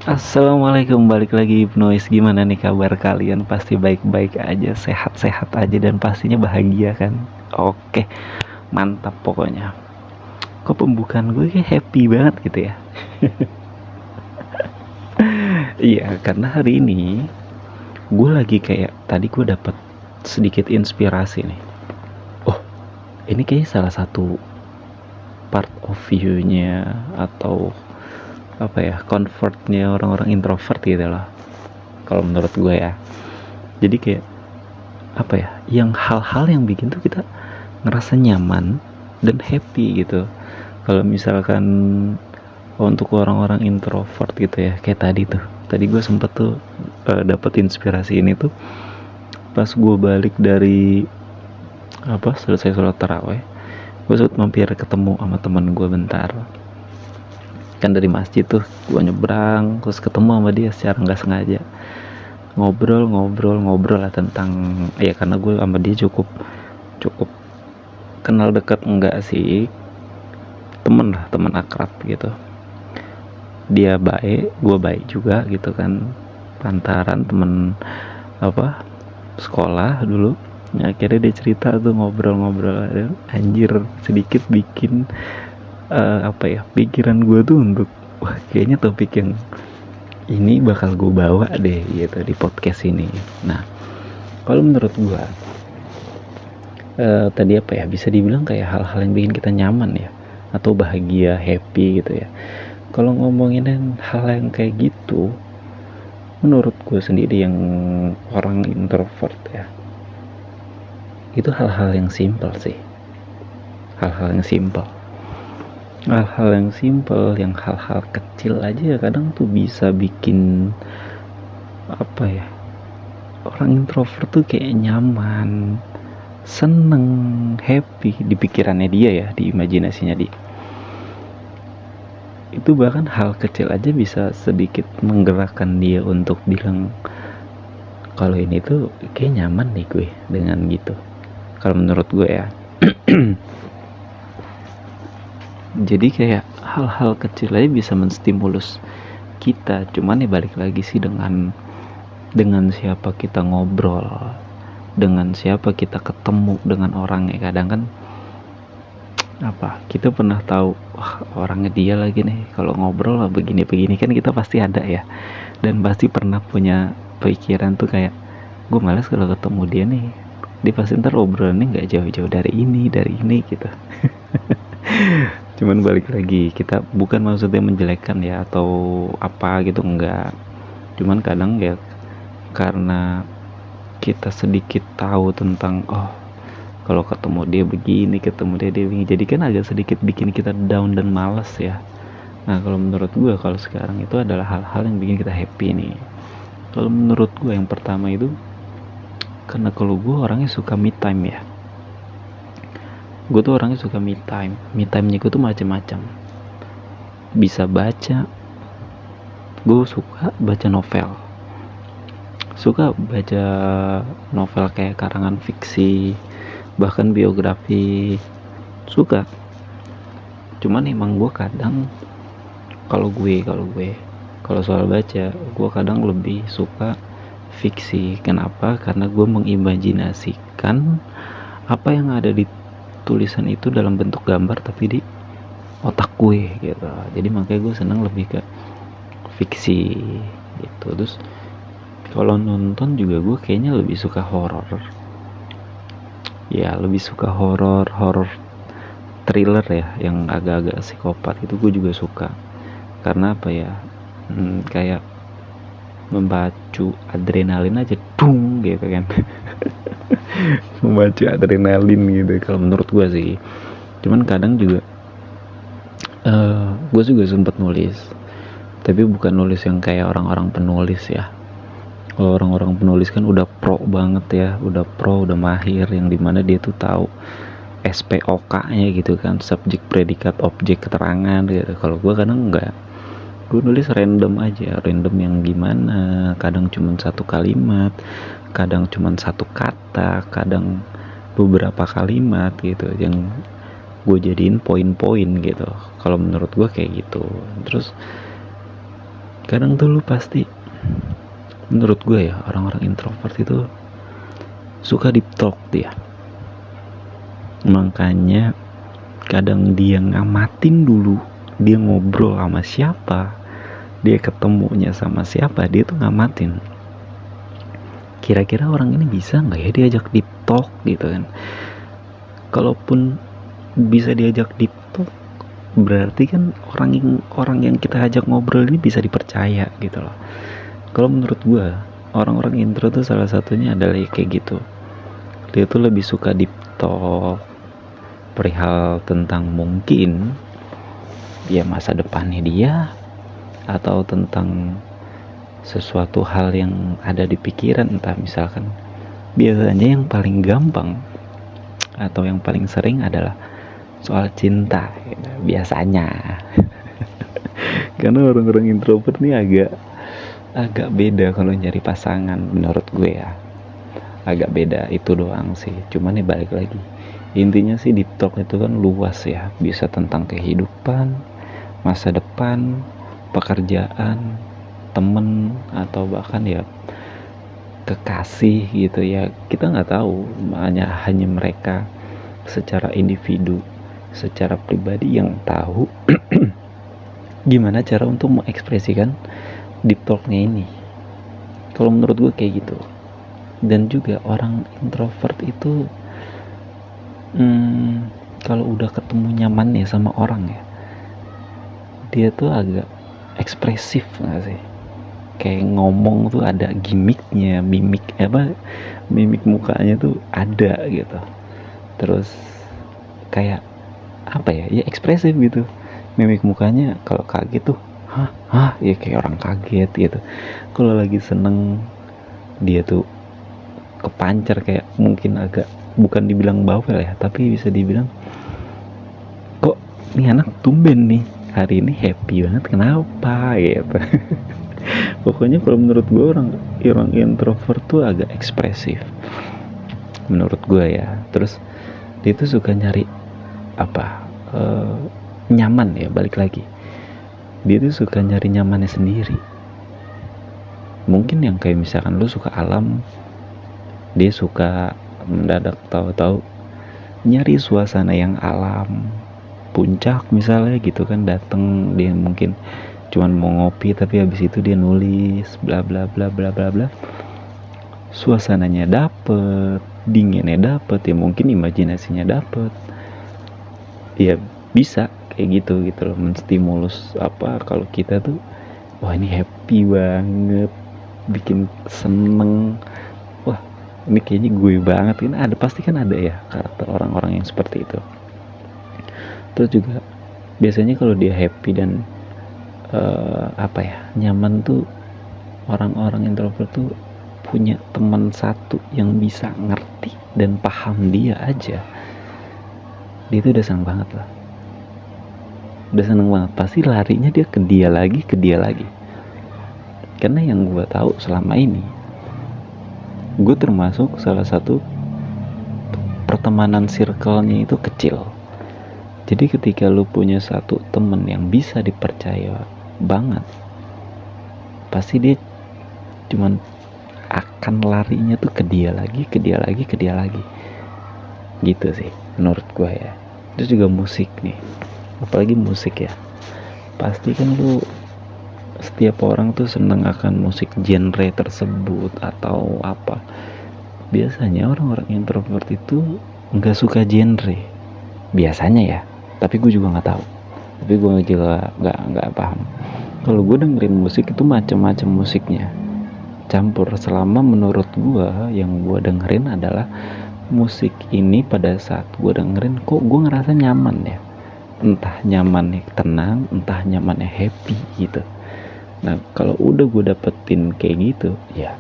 Assalamualaikum, balik lagi Ibnois. Gimana nih kabar kalian? Pasti baik-baik aja, sehat-sehat aja, dan pastinya bahagia kan? Oke, mantap pokoknya. Kok pembukaan gue kayak happy banget gitu ya? Iya, karena hari ini gue lagi kayak tadi gue dapet sedikit inspirasi nih. Oh, ini kayak salah satu part of view-nya atau apa ya, comfortnya orang-orang introvert gitu loh. Kalau menurut gue ya. Jadi kayak apa ya, yang hal-hal yang bikin tuh kita ngerasa nyaman dan happy gitu. Kalau misalkan untuk orang-orang introvert gitu ya, kayak tadi gue sempet tuh dapet inspirasi ini tuh pas gue balik dari apa, selesai sholat taraweh. Gue sempat mampir ketemu sama temen gue bentar, kan dari masjid tuh gue nyebrang terus ketemu sama dia secara nggak sengaja, ngobrol lah tentang, ya karena gue sama dia cukup cukup kenal dekat, enggak sih, temen lah, teman akrab gitu. Dia baik, gue baik juga gitu kan, pantaran temen apa, sekolah dulu. Ya, akhirnya dia cerita tuh, ngobrol-ngobrol, anjir, sedikit bikin apa ya, pikiran gue tuh untuk, wah kayaknya topik yang ini bakal gue bawa deh gitu di podcast ini. Nah, kalau menurut gue tadi apa ya, bisa dibilang kayak hal-hal yang bikin kita nyaman ya, atau bahagia, happy gitu ya. Kalau ngomongin hal yang kayak gitu, menurut gue sendiri yang orang introvert ya, itu hal-hal yang simpel sih. Hal-hal yang simpel. Hal-hal yang simpel, yang hal-hal kecil aja kadang tuh bisa bikin apa ya, orang introvert tuh kayak nyaman, seneng, happy di pikirannya dia ya, di imajinasinya dia. Itu bahkan hal kecil aja bisa sedikit menggerakkan dia untuk bilang, kalau ini tuh kayak nyaman nih gue dengan gitu. Kalau menurut gue ya. Jadi kayak hal-hal kecil aja bisa menstimulus kita. Cuman ya balik lagi sih dengan siapa kita ngobrol, dengan siapa kita ketemu dengan orangnya. Kadang kan apa, kita pernah tahu, wah orangnya dia lagi nih, kalau ngobrol lah begini-begini, kan kita pasti ada ya, dan pasti pernah punya pikiran tuh kayak, gue malas kalau ketemu dia nih, dia pasti ntar obrolannya nggak jauh-jauh dari ini gitu. Cuman balik lagi, kita bukan maksudnya menjelekkan ya atau apa gitu, enggak. Cuman kadang ya karena kita sedikit tahu tentang, oh kalau ketemu dia begini, ketemu dia begini, jadi kan agak sedikit bikin kita down dan malas ya. Nah kalau menurut gue, kalau sekarang itu adalah hal-hal yang bikin kita happy nih. Kalau menurut gue yang pertama itu, karena kalau gue orangnya suka me time ya. Gue tuh orangnya suka me time. Me time-nya gue tuh macam-macam. Bisa baca, gue suka baca novel. Suka baca novel kayak karangan fiksi, bahkan biografi, suka. Cuman emang gue kadang, kalau soal baca, gue kadang lebih suka fiksi. Kenapa? Karena gue mengimajinasikan apa yang ada di tulisan itu dalam bentuk gambar tapi di otak gue gitu. Jadi makanya gue senang lebih ke fiksi gitu. Terus kalau nonton juga gue kayaknya lebih suka horor. Ya, lebih suka horor thriller ya, yang agak-agak psikopat itu gue juga suka. Karena apa ya? Kayak memacu adrenalin aja, dung gitu kan. Memacu adrenalin gitu kalau menurut gue sih. Cuman kadang juga gue juga sempet nulis, tapi bukan nulis yang kayak orang-orang penulis ya. Kalau orang-orang penulis kan udah pro banget ya, udah mahir, yang dimana dia tuh tahu SPOK-nya gitu kan, subjek, predikat, objek, keterangan gitu. Kalau gue kadang enggak, gue nulis random aja, random yang gimana, kadang cuma satu kalimat, kadang cuma satu kata, kadang beberapa kalimat gitu, yang gue jadiin poin-poin gitu. Kalau menurut gue kayak gitu. Terus Kadang tuh lu pasti, menurut gue ya, orang-orang introvert itu suka deep talk dia. Makanya kadang dia ngamatin dulu, dia ngobrol sama siapa, dia ketemunya sama siapa, dia tuh ngamatin. Kira-kira orang ini bisa nggak ya diajak deep talk gitu kan. Kalaupun bisa diajak deep talk, berarti kan orang yang kita ajak ngobrol ini bisa dipercaya gitu loh. Kalau menurut gue, orang-orang intro tuh salah satunya adalah kayak gitu. Dia tuh lebih suka deep talk perihal tentang mungkin ya masa depannya dia, atau tentang sesuatu hal yang ada di pikiran. Entah misalkan, biasanya yang paling gampang atau yang paling sering adalah soal cinta gitu, biasanya. Karena orang-orang introvert nih agak beda kalau nyari pasangan, menurut gue ya. Agak beda itu doang sih. Cuman nih balik lagi, intinya sih deep talk itu kan luas ya, bisa tentang kehidupan, masa depan, pekerjaan, temen, atau bahkan ya kekasih gitu ya. Kita nggak tahu, hanya mereka secara individu, secara pribadi yang tahu gimana cara untuk mengekspresikan deep talknya ini. Kalau menurut gue kayak gitu. Dan juga orang introvert itu kalau udah ketemu nyaman ya sama orang ya, dia tuh agak ekspresif nggak sih, kayak ngomong tuh ada gimmicknya, mimik mukanya tuh ada gitu. Terus kayak apa ya, ya ekspresif gitu mimik mukanya. Kalau kaget tuh ya kayak orang kaget gitu. Kalau lagi seneng dia tuh kepancar, kayak mungkin agak, bukan dibilang bawel ya, tapi bisa dibilang kok nih anak tumben nih hari ini happy banget, kenapa gitu. Pokoknya kalau menurut gue orang introvert tuh agak ekspresif menurut gue ya. Terus dia tuh suka nyari nyaman ya, balik lagi, dia tuh suka nyari nyamannya sendiri. Mungkin yang kayak misalkan lu suka alam, dia suka mendadak tahu-tahu nyari suasana yang alam, puncak misalnya gitu kan, dateng dia mungkin cuman mau ngopi, tapi habis itu dia nulis bla bla bla bla bla bla, suasananya dapet, dinginnya dapet ya, mungkin imajinasinya dapet ya, bisa kayak gitu loh, menstimulus kalau kita tuh wah ini happy banget, bikin seneng, wah ini kayaknya gue banget kan. Pasti kan ada ya karakter orang-orang yang seperti itu. Terus juga biasanya kalau dia happy dan nyaman tuh, orang-orang introvert tuh punya teman satu yang bisa ngerti dan paham dia aja. Dia tuh udah seneng banget lah, udah seneng banget, pasti larinya dia ke dia lagi. Karena yang gue tahu selama ini, gue termasuk salah satu pertemanan circle-nya itu kecil. Jadi ketika lu punya satu temen yang bisa dipercaya banget, pasti dia cuman akan larinya tuh ke dia lagi gitu sih menurut gue ya. Terus juga musik nih, apalagi musik ya, pasti kan lu, setiap orang tuh seneng akan musik genre tersebut atau apa. Biasanya orang-orang introvert itu nggak suka genre biasanya ya, tapi gue juga nggak tahu, tapi gue juga nggak paham. Kalau gue dengerin musik itu macam-macam musiknya, campur. Selama menurut gue yang gue dengerin adalah musik ini, pada saat gue dengerin kok gue ngerasa nyaman ya, entah nyamannya tenang, entah nyamannya happy gitu. Nah kalau udah gue dapetin kayak gitu ya,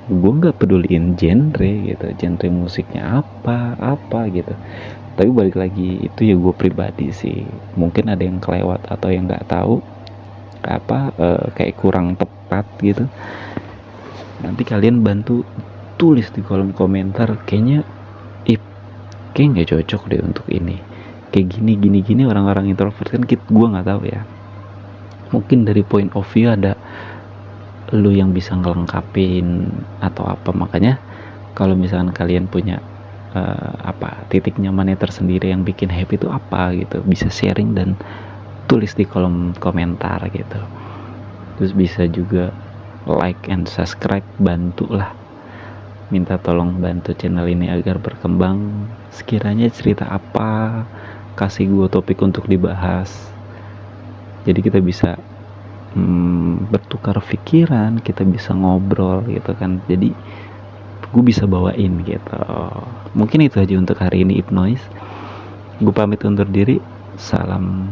gue nggak peduliin genre gitu, genre musiknya apa gitu. Tapi balik lagi, itu ya gue pribadi sih, mungkin ada yang kelewat atau yang nggak tahu kayak kurang tepat gitu. Nanti kalian bantu tulis di kolom komentar, kayaknya kayak nggak cocok deh untuk ini, kayak gini orang-orang introvert kan, gue nggak tahu ya. mungkin dari point of view ada lu yang bisa ngelengkapin atau apa. Makanya kalau misalkan kalian punya titik nyamannya tersendiri yang bikin happy itu apa gitu, bisa sharing dan tulis di kolom komentar gitu. Terus bisa juga like and subscribe, bantulah, minta tolong bantu channel ini agar berkembang. Sekiranya cerita apa, kasih gue topik untuk dibahas, jadi kita bisa bertukar pikiran, kita bisa ngobrol gitu kan, jadi gue bisa bawain gitu. Mungkin itu aja untuk hari ini Ibnois. Gue pamit undur diri. Salam